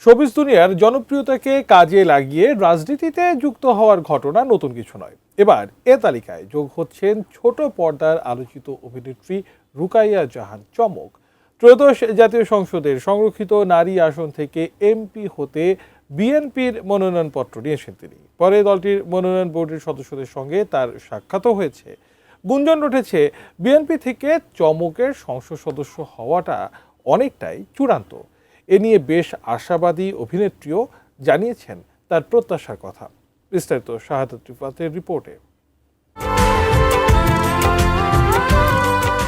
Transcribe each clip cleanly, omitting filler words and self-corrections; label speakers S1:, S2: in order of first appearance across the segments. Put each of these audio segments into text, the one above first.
S1: Showbiz দুনিয়ার জনপ্রিয়তাকে কাজে লাগিয়ে রাজনীতিতে যুক্ত হওয়ার ঘটনা নতুন কিছু নয়। এবার এ তালিকায় যোগ হচ্ছেন ছোট পর্দার আলোচিত অভিনেত্রী রুকাইয়া জাহান চমক। ত্রয়োদশ জাতীয় সংসদের সংরক্ষিত নারী আসন থেকে এমপি হতে বিএনপির মনোনয়নপত্র নিয়েছেন তিনি। পরে দলটির মনোনয়ন বোর্ডের সদস্যদের সঙ্গে তার সাক্ষাৎও হয়েছে। গুঞ্জন উঠেছে বিএনপি থেকে চমকের সংসদ সদস্য হওয়াটা অনেকটাই চূড়ান্ত। এ নিয়ে বেশ আশাবাদী অভিনেত্রীও জানিয়েছেন তার প্রত্যাশার কথা। বিস্তারিত শাহাদাত রিফাতের রিপোর্টে।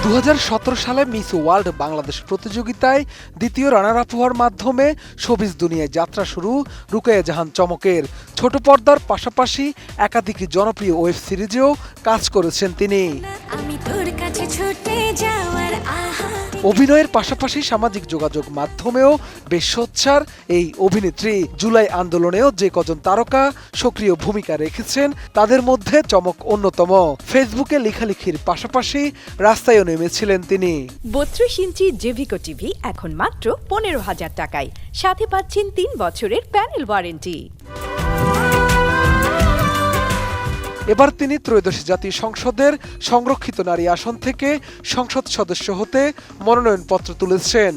S2: 2017 সালে মিস ওয়ার্ল্ড বাংলাদেশ প্রতিযোগিতায় দ্বিতীয় রানার আপ হওয়ার মাধ্যমে শোবিজ দুনিয়ায় যাত্রা শুরু রুকাইয়া জাহান চমকের। ছোট পর্দার পাশাপাশি একাধিক জনপ্রিয় ওয়েব সিরিজেও কাজ করেছেন তিনি। অভিনয়ের পাশাপাশি সামাজিক যোগাযোগ মাধ্যমেও বেশ সোচ্চার এই অভিনেত্রী। জুলাই আন্দোলনেও যে কজন তারকা সক্রিয় ভূমিকা রেখেছেন তাদের মধ্যে চমক অন্যতম। ফেসবুকে লেখালেখির পাশাপাশি রাস্তায়ও নেমেছিলেন তিনি।
S3: 32 ইঞ্চি জেভিকো টিভি এখন মাত্র 15,000 টাকায়, সাথে পাচ্ছেন 3 বছরের প্যানেল ওয়ারেন্টি।
S2: এবার তিনি ত্রয়োদশ জাতীয় সংসদের সংরক্ষিত নারী আসন থেকে সংসদ সদস্য হতে মনোনয়নপত্র তুলেছেন।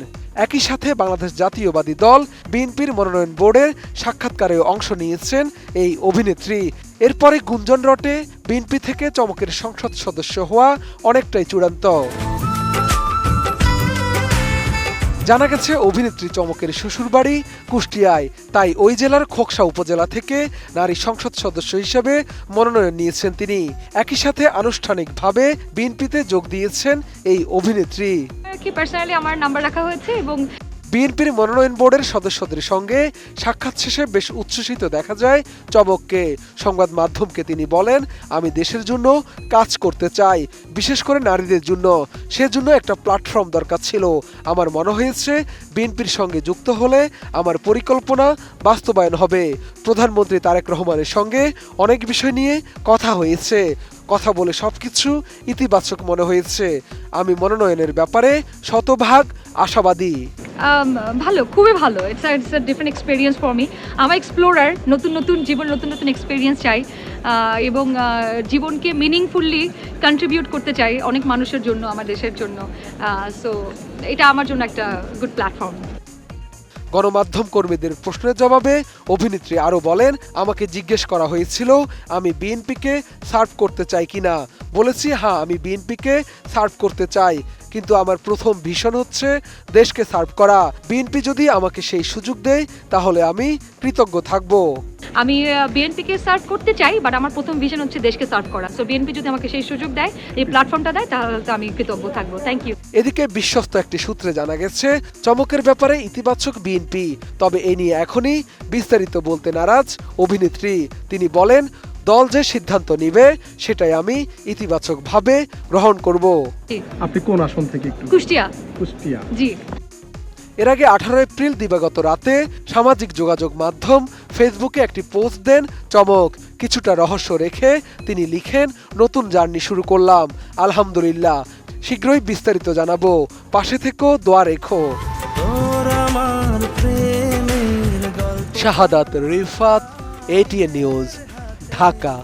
S2: একই সাথে বাংলাদেশ জাতীয়বাদী দল বিএনপির মনোনয়ন বোর্ডের সাক্ষাৎকারেও অংশ নিয়েছেন এই অভিনেত্রী। এরপরে গুঞ্জন রটে বিএনপি থেকে চমকের সংসদ সদস্য হওয়া অনেকটাই চূড়ান্ত। জানা গেছে অভিনেত্রী চমকের শ্বশুরবাড়ি কুষ্টিয়ায়, তাই ওই জেলার খোকসা উপজেলা থেকে নারী সংসদ সদস্য হিসেবে মনোনয়ন নিয়েছেন তিনি। একই সাথে আনুষ্ঠানিকভাবে বিএনপিতে যোগ দিয়েছেন এই অভিনেত্রী।
S4: পার্সোনালি আমার নাম্বার রাখা হয়েছে এবং
S2: বিএনপির মনোনয়ন বোর্ডের সদস্যদের সঙ্গে সাক্ষাৎ শেষে বেশ উচ্ছ্বসিত দেখা যায় চমককে। সংবাদ মাধ্যমকে তিনি বলেন, আমি দেশের জন্য কাজ করতে চাই, বিশেষ করে নারীদের জন্য। সেজন্য একটা প্ল্যাটফর্ম দরকার ছিল। আমার মনে হয়েছে বিএনপির সঙ্গে যুক্ত হলে আমার পরিকল্পনা বাস্তবায়ন হবে। প্রধানমন্ত্রী তারেক রহমানের সঙ্গে অনেক বিষয় নিয়ে কথা হয়েছে। কথা বলে সবকিছু ইতিবাচক মনে হয়েছে। আমি মনোনয়নের ব্যাপারে শতভাগ আশাবাদী।
S4: ভালো, খুবই ভালো। It's a different experience for me. আমার এক্সপ্লোরার, নতুন নতুন জীবন, নতুন নতুন এক্সপিরিয়েন্স চাই এবং জীবনকে মিনিংফুলি কন্ট্রিবিউট করতে চাই অনেক মানুষের জন্য, আমার দেশের জন্য। সো এটা আমার জন্য একটা গুড প্ল্যাটফর্ম।
S2: গণমাধ্যম কর্মীদের প্রশ্নের জবাবে অভিনেত্রী আরও বলেন, আমাকে জিজ্ঞেস করা হয়েছিল আমি বিএনপিকে সার্ভ করতে চাই কিনা। বলেছি হ্যাঁ, আমি বিএনপিকে সার্ভ করতে চাই, কিন্তু আমার প্রথম ভিশন হচ্ছে দেশকে সার্ভ করা। বিএনপি যদি আমাকে সেই সুযোগ দেয় তাহলে আমি কৃতজ্ঞ থাকব।
S4: আমি বিএনপিকে সার্ভ করতে চাই, বাট আমার প্রথম ভিশন হচ্ছে দেশকে সার্ভ করা। সো বিএনপি যদি আমাকে সেই সুযোগ দেয়, এই প্ল্যাটফর্মটা দেয়, তাহলে তো আমি কৃতজ্ঞ থাকবো। Thank you.
S2: এদিকে বিশ্বস্ত একটি সূত্রে জানা গেছে চমকের ব্যাপারে ইতিবাচক বিএনপি, তবে এ নিয়ে এখনই বিস্তারিত বলতে নারাজ অভিনেত্রী। তিনি বলেন, দল যে সিদ্ধান্ত নিবে সেটাই আমি ইতিবাচকভাবে গ্রহণ করব।
S5: আপনি কোন আসন থেকে?
S4: কুষ্টিয়া।
S5: কুষ্টিয়া,
S4: জি।
S2: এর আগে 18 এপ্রিল দিবাগত রাতে সামাজিক যোগাযোগ মাধ্যম ফেসবুকে একটি পোস্ট দেন চমক। কিছুটা রহস্য রেখে তিনি লিখেন, নতুন জার্নি শুরু করলাম, আলহামদুলিল্লাহ। শীঘ্রই বিস্তারিত জানাবো, পাশে থেকো, দোয়া রেখো। শাহাদাত রিফাত, ATN নিউজ, ঢাকা।